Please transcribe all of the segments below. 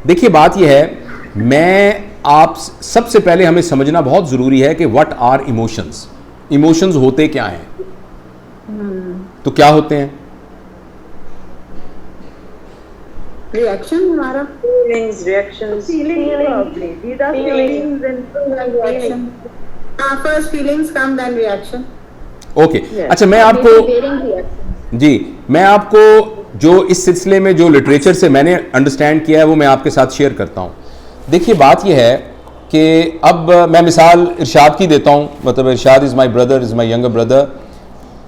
देखिए बात यह है, मैं आप सबसे पहले हमें समझना बहुत ज़रूरी है कि व्हाट आर इमोशंस। इमोशंस होते क्या हैं? तो क्या होते हैं? रिएक्शन हमारा, feelings, reactions, these are feelings and reaction. First feelings come then reaction. Okay अच्छा, मैं आपको जी, मैं आपको जो इस सिलसिले में जो लिटरेचर से मैंने अंडरस्टैंड किया है वो मैं आपके साथ शेयर करता हूँ। देखिए बात यह है कि अब मैं मिसाल इरशाद की देता हूँ, मतलब Irshad is my brother, is my younger brother,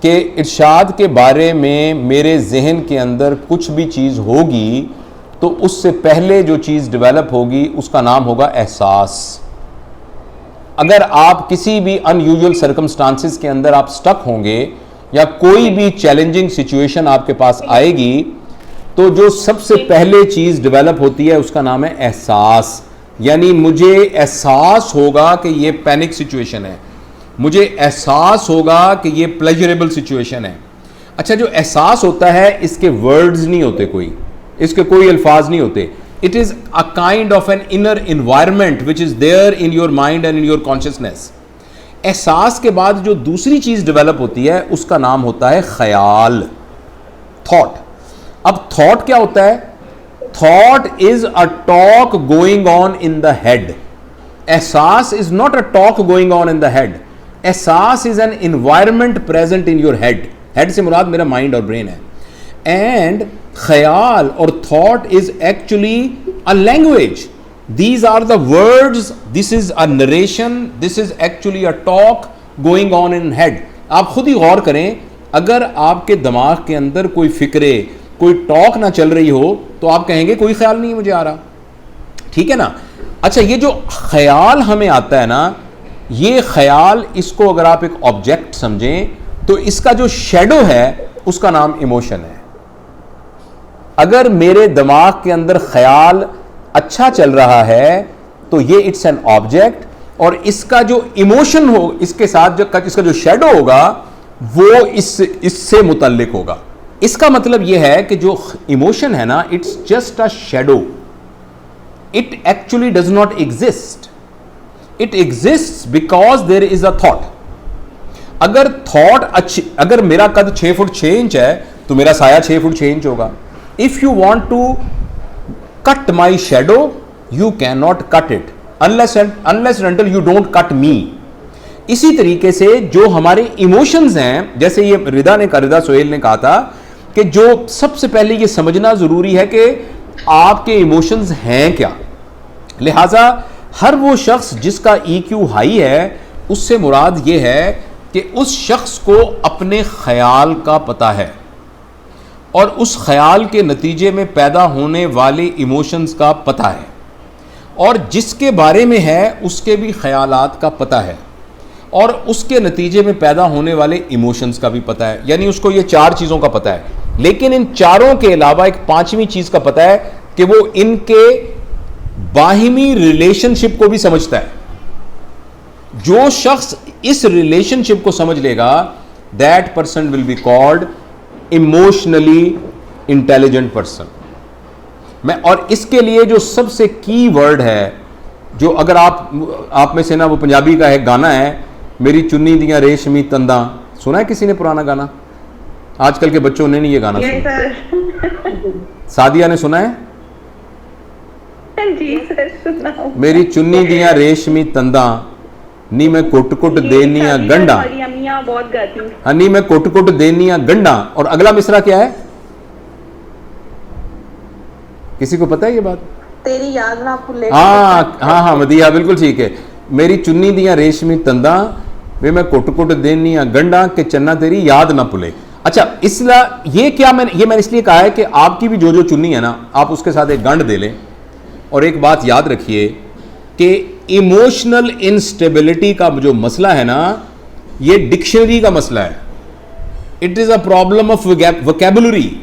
कि इरशाद के बारे में मेरे जहन के अंदर कुछ भी चीज़ होगी तो उससे पहले जो चीज़ डेवलप होगी उसका नाम होगा एहसास। अगर आप किसी भी अनयूजुअल सर्कमस्टांसिस के अंदर आप स्टक होंगे या कोई भी चैलेंजिंग सिचुएशन आपके पास आएगी तो जो सबसे पहले चीज़ डेवलप होती है उसका नाम है एहसास। यानी मुझे एहसास होगा कि ये पैनिक सिचुएशन है, मुझे एहसास होगा कि ये प्लेजरेबल सिचुएशन है। अच्छा, जो एहसास होता है इसके वर्ड्स नहीं होते, इसके कोई अल्फाज नहीं होते। It is a kind of an inner environment which is there in your mind and in your consciousness. एहसास के बाद जो दूसरी चीज़ डेवलप होती है उसका नाम होता है ख्याल, थॉट। अब थॉट क्या होता है? Thought is a talk going on in the head. एहसास is not a talk going on in the head. एहसास is an environment present in your head. Head से मुराद मेरा माइंड और ब्रेन है। एंड ख्याल और thought is actually a language. These are the words, this is a narration, this is actually a talk going on in head. आप खुद ही गौर करें, अगर आपके दिमाग के अंदर कोई फिक्रे, कोई टॉक ना चल रही हो तो आप कहेंगे कोई ख्याल नहीं मुझे आ रहा, ठीक है ना। अच्छा, ये जो ख्याल हमें आता है ना, ये ख्याल, इसको अगर आप एक ऑब्जेक्ट समझें तो इसका जो शेडो है उसका नाम इमोशन है। अगर मेरे दिमाग के अंदर ख्याल अच्छा चल रहा है तो ये इट्स एन ऑब्जेक्ट, और इसका जो इमोशन हो, इसके साथ जो इसका जो शेडो होगा वो इससे मुतल्लिक होगा। इसका मतलब यह है कि जो इमोशन है ना, it's just a shadow, it actually does not exist. It exist because there is a thought. अगर थॉट अच्छी, अगर मेरा कद 6 फुट 6 इंच है तो मेरा साया 6 फुट 6 इंच होगा। If you want to cut my shadow, you cannot cut it unless and until you don't cut me. इसी तरीके से जो हमारे इमोशंस हैं, जैसे ये रिदा सोहेल ने कहा था कि जो सबसे पहले ये समझना जरूरी है कि आपके इमोशंस हैं क्या। लिहाजा हर वो शख्स जिसका EQ हाई है, उससे मुराद ये है कि उस शख्स को अपने ख्याल का पता है और उस ख्याल के नतीजे में पैदा होने वाले इमोशंस का पता है, और जिसके बारे में है उसके भी ख्यालात का पता है, और उसके नतीजे में पैदा होने वाले इमोशंस का भी पता है। यानी उसको ये 4 चीज़ों का पता है, लेकिन इन चारों के अलावा एक 5वीं चीज़ का पता है कि वो इनके बाहिमी रिलेशनशिप को भी समझता है। जो शख्स इस रिलेशनशिप को समझ लेगा, that person will be called emotionally intelligent person. और इसके लिए जो सबसे की वर्ड है, जो अगर आप में से ना, वो पंजाबी का है गाना है, मेरी चुन्नी दियां रेशमी तंदा। सुना है किसी ने पुराना गाना? आजकल के बच्चों ने नहीं ये गाना सुना। सादिया ने सुना है? जी सर, सुना। मेरी चुन्नी दियां रेशमी तंदा, नी मैं कुट कुट देनिया गंडा। बहुत गाती। हाँ, नी मैं कुट कुट देनिया गंडा। और अगला मिसरा क्या है? किसी को पता है ये बात? तेरी याद ना भूले। हाँ, मदिया बिल्कुल ठीक है। मेरी चुन्नी दियां रेशमी तंदा, वे मैं कुट कुट देनिया गंडा के चन्ना तेरी याद ना भूले। अच्छा, ये क्या मैंने इसलिए कहा है कि आपकी भी जो चुन्नी है ना, आप उसके साथ एक गंढ दे लें। और एक बात याद रखिए कि इमोशनल इंस्टेबिलिटी का जो मसला है ना, ये डिक्शनरी का मसला है। It is a problem of vocabulary.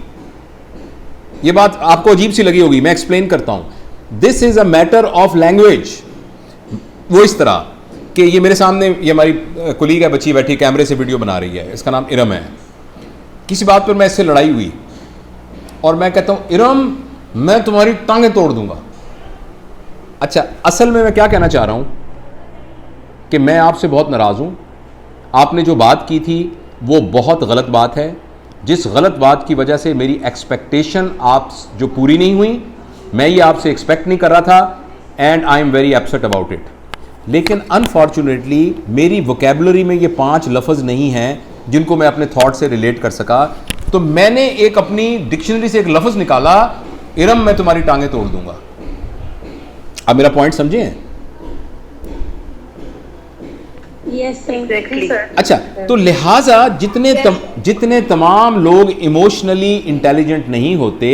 ये बात आपको अजीब सी लगी होगी, मैं एक्सप्लेन करता हूं। This is a matter of language. वो इस तरह कि ये मेरे सामने, ये हमारी कुलीग है, बच्ची बैठी कैमरे से वीडियो बना रही है, इसका नाम इरम है। किसी बात पर मैं इससे लड़ाई हुई और मैं कहता हूं, इरम मैं तुम्हारी टांगें तोड़ दूंगा। अच्छा, असल में मैं क्या कहना चाह रहा हूं कि मैं आपसे बहुत नाराज़ हूं। आपने जो बात की थी वो बहुत गलत बात है। जिस गलत बात की वजह से मेरी एक्सपेक्टेशन आप जो पूरी नहीं हुई, मैं ये आपसे एक्सपेक्ट नहीं कर रहा था, and I am very upset about it. लेकिन अनफॉर्चुनेटली मेरी वोकेबलरी में ये 5 लफ्ज़ नहीं हैं जिनको मैं अपने थॉट से रिलेट कर सका। तो मैंने एक अपनी डिक्शनरी से एक लफ्ज़ निकाला, इरम मैं तुम्हारी टांगे तोड़ दूंगा। अब मेरा पॉइंट समझे हैं? Yes, exactly. अच्छा, तो लिहाजा जितने तमाम लोग इमोशनली इंटेलिजेंट नहीं होते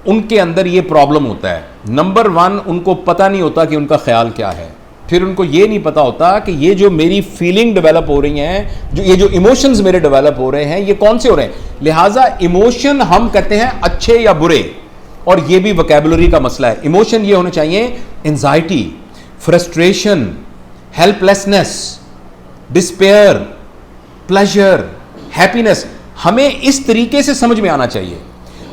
उनके अंदर ये प्रॉब्लम होता है। नंबर 1, उनको पता नहीं होता कि उनका ख्याल क्या है। फिर उनको ये नहीं पता होता कि ये जो मेरी फीलिंग डेवलप हो रही हैं, ये जो इमोशंस मेरे डेवलप हो रहे हैं, ये कौन से हो रहे हैं। लिहाजा इमोशन हम कहते हैं अच्छे या बुरे, और ये भी वोकैबुलरी का मसला है। इमोशन ये होने चाहिए anxiety, frustration, helplessness, despair, pleasure, happiness, हमें इस तरीके से समझ में आना चाहिए।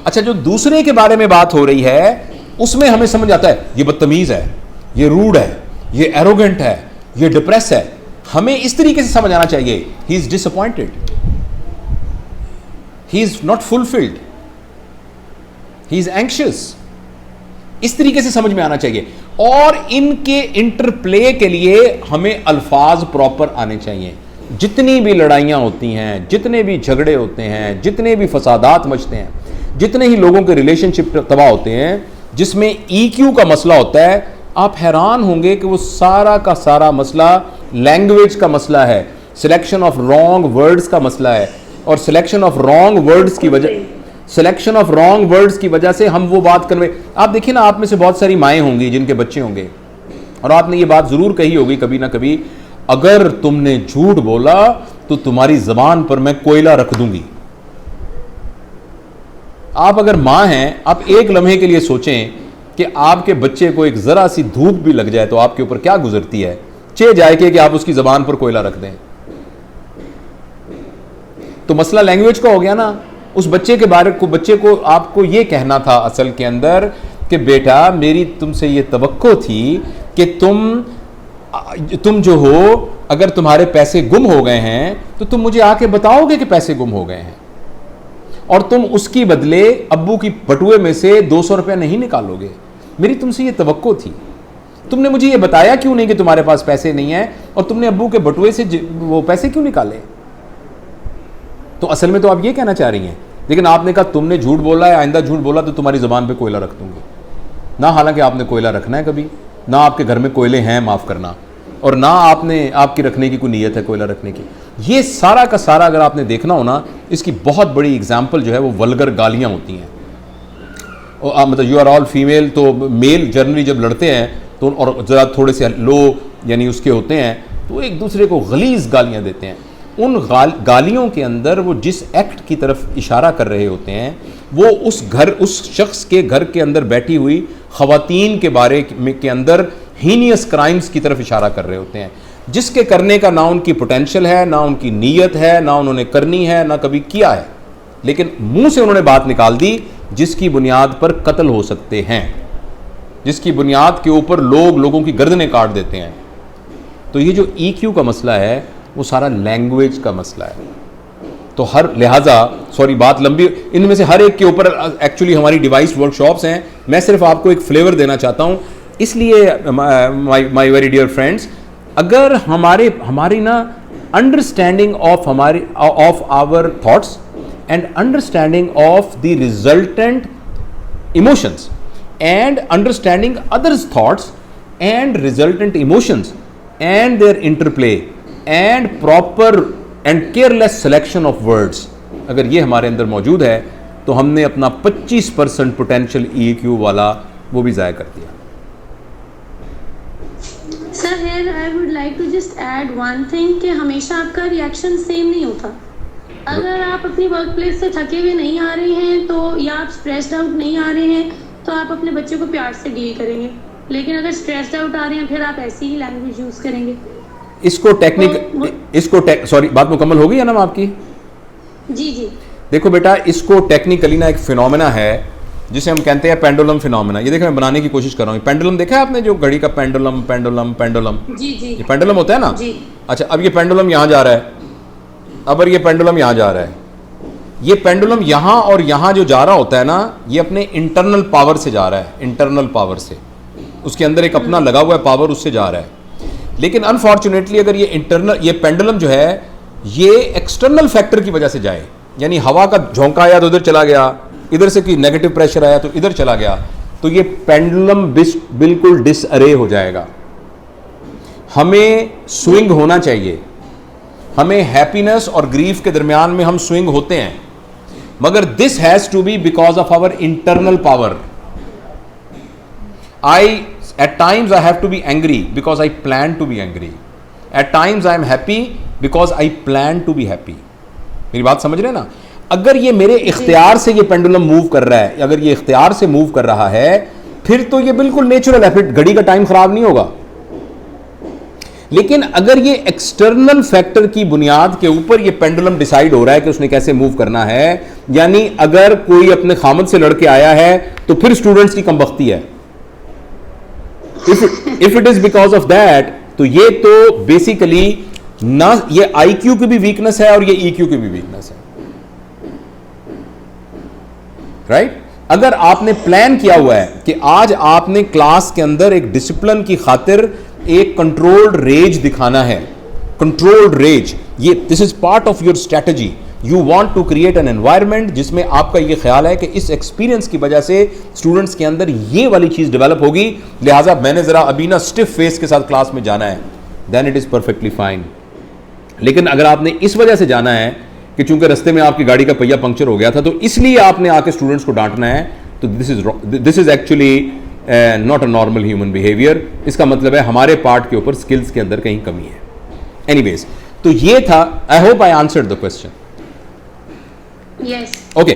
अच्छा, जो दूसरे के बारे में बात हो रही है उसमें हमें समझ आता है ये बदतमीज है, ये रूड है, ये एरोगेंट है, ये डिप्रेस है। हमें इस तरीके से समझ आना चाहिए, he is disappointed, he is not fulfilled, he is anxious. इस तरीके से समझ में आना चाहिए। और इनके इंटरप्ले के लिए हमें अल्फाज प्रॉपर आने चाहिए। जितनी भी लड़ाइयां होती हैं, जितने भी झगड़े होते हैं, जितने भी फसादात मचते हैं, जितने ही लोगों के रिलेशनशिप तबाह होते हैं, जिसमें EQ का मसला होता है, आप हैरान होंगे कि वो सारा का सारा मसला लैंग्वेज का मसला है, सिलेक्शन ऑफ रॉन्ग वर्ड्स का मसला है। और सिलेक्शन ऑफ रॉन्ग वर्ड्स की वजह से हम वो बात करवे। आप देखिए ना, आप में से बहुत सारी माएँ होंगी जिनके बच्चे होंगे, और आपने ये बात ज़रूर कही होगी कभी ना कभी, अगर तुमने झूठ बोला तो तुम्हारी ज़बान पर मैं कोयला रख दूंगी। आप अगर माँ हैं, आप एक लम्हे के लिए सोचें कि आपके बच्चे को एक ज़रा सी धूप भी लग जाए तो आपके ऊपर क्या गुजरती है। चे जाए कि आप उसकी ज़बान पर कोयला रख दें। तो मसला लैंग्वेज का हो गया ना। उस बच्चे को आपको ये कहना था असल के अंदर कि बेटा, मेरी तुमसे ये तवक्को थी कि तुम जो हो, अगर तुम्हारे पैसे गुम हो गए हैं तो तुम मुझे आके बताओगे कि पैसे गुम हो गए हैं, और तुम उसकी बदले अब्बू की बटुए में से 200 रुपये नहीं निकालोगे। मेरी तुमसे ये तवक्को थी। तुमने मुझे ये बताया क्यों नहीं कि तुम्हारे पास पैसे नहीं है, और तुमने अब्बू के बटुए से वो पैसे क्यों निकाले। तो असल में तो आप ये कहना चाह रही हैं, लेकिन आपने कहा तुमने झूठ बोला है, आइंदा झूठ बोला तो तुम्हारी ज़बान पे कोयला रख दूंगी ना। हालांकि आपने कोयला रखना है कभी ना, आपके घर में कोयले हैं, माफ़ करना, और ना आपकी रखने की कोई नीयत है कोयला रखने की। ये सारा का सारा अगर आपने देखना हो ना, इसकी बहुत बड़ी एग्जाम्पल जो है वो वल्गर गालियाँ होती हैं। और मतलब यू आर ऑल फीमेल, तो मेल जनरली जब लड़ते हैं तो और ज़रा थोड़े से लो यानी उसके होते हैं, तो एक दूसरे को गलीज़ गालियाँ देते हैं। उन गालियों के अंदर वो जिस एक्ट की तरफ इशारा कर रहे होते हैं, वो उस शख्स के घर के अंदर बैठी हुई ख़वातीन के बारे में के अंदर हीनियस क्राइम्स की तरफ इशारा कर रहे होते हैं, जिसके करने का ना उनकी पोटेंशियल है, ना उनकी नीयत है, ना उन्होंने करनी है, ना कभी किया है, लेकिन मुंह से उन्होंने बात निकाल दी जिसकी बुनियाद पर कत्ल हो सकते हैं, जिसकी बुनियाद के ऊपर लोगों की गर्दनें काट देते हैं। तो ये जो EQ का मसला है वो सारा लैंग्वेज का मसला है। तो लिहाजा सॉरी बात लंबी, इनमें से हर एक के ऊपर एक्चुअली हमारी डिवाइस वर्कशॉप्स हैं। मैं सिर्फ आपको एक फ्लेवर देना चाहता हूँ। इसलिए माय वेरी डियर फ्रेंड्स, अगर हमारी ना understanding of our thoughts and understanding of the resultant emotions and understanding others thoughts and resultant emotions and their interplay and proper and careless selection of words, अगर ये हमारे अंदर मौजूद है तो हमने अपना 25% पोटेंशियल EQ वाला वो भी ज़ाया कर दिया। Sir, here I would like to just add one thing कि हमेशा आपका रिएक्शन सेम नहीं होता। अगर आप अपनी वर्क प्लेस से थके हुए नहीं आ रहे हैं तो, या आप स्ट्रेस्ड आउट नहीं आ रहे हैं तो आप अपने बच्चे को प्यार से डील करेंगे, लेकिन अगर स्ट्रेस्ड आउट आ रहे हैं फिर आप ऐसी ही लैंग्वेज यूज करेंगे। सॉरी बात मुकम्मल हो गई है ना आपकी? जी। देखो बेटा, इसको टेक्निकली ना एक फिनोमेना है जिसे हम कहते हैं पेंडुलम फिनोमेना। ये देखो मैं बनाने की कोशिश कर रहा हूँ। पेंडुलम देखा है आपने, जो घड़ी का पेंडुलम पेंडुलम पेंडुलम, जी जी ये पेंडुलम होता है ना। जी। अच्छा, अब ये पेंडुलम यहाँ जा रहा है, अब ये पेंडुलम यहाँ जा रहा है। ये पेंडुलम यहाँ और यहाँ जो जा रहा होता है ना, ये अपने इंटरनल पावर से जा रहा है, इंटरनल पावर से, उसके अंदर एक अपना लगा हुआ है पावर, उससे जा रहा है। लेकिन अनफॉर्चुनेटली अगर ये पेंडुलम जो है ये एक्सटर्नल फैक्टर की वजह से जाए, यानी हवा का झोंका आया तो उधर चला गया, इधर से कोई नेगेटिव प्रेशर आया तो इधर चला गया, तो ये पेंडुलम बिल्कुल डिसअरे हो जाएगा। हमें स्विंग होना चाहिए, हमें हैप्पीनेस और ग्रीफ के दरमियान में हम स्विंग होते हैं, मगर this has to be because of our internal power. At times I have to be angry because I plan to be angry. At times I am happy because I plan to be happy. मेरी बात समझ रहे हैं ना? अगर ये मेरे इख्तियार से ये पेंडुलम मूव कर रहा है, अगर ये इख्तियार से मूव कर रहा है, फिर तो ये बिल्कुल नेचुरल है, फिर घड़ी का टाइम खराब नहीं होगा। लेकिन अगर ये एक्सटर्नल फैक्टर की बुनियाद के ऊपर ये पेंडुलम डिसाइड हो रहा है कि उसने कैसे मूव करना है, यानी अगर कोई अपने खामद से लड़के आया है तो फिर स्टूडेंट्स की कमबख्ती है। If it is because of that, तो ये तो बेसिकली ना, ये IQ की भी वीकनेस है और ये EQ की भी वीकनेस है, राइट? अगर आपने प्लान किया हुआ है कि आज आपने क्लास के अंदर एक डिसिप्लिन की खातिर एक कंट्रोल्ड रेज दिखाना है, कंट्रोल्ड रेज, ये this is part of your strategy. You want to create an environment जिसमें आपका ये ख्याल है कि इस एक्सपीरियंस की वजह से स्टूडेंट्स के अंदर ये वाली चीज डेवलप होगी, लिहाजा मैंने जरा अभी ना स्टिफ फेस के साथ क्लास में जाना है, then it is perfectly fine. लेकिन अगर आपने इस वजह से जाना है कि चूंकि रास्ते में आपकी गाड़ी का पहिया पंक्चर हो गया था तो इसलिए आपने आके स्टूडेंट्स को डांटना है, तो this is actually not a normal human behaviour. इसका मतलब है हमारे पार्ट के ऊपर स्किल्स के अंदर कहीं कमी है। एनीवेज, तो ये था, I hope I answered the question. Yes. Okay,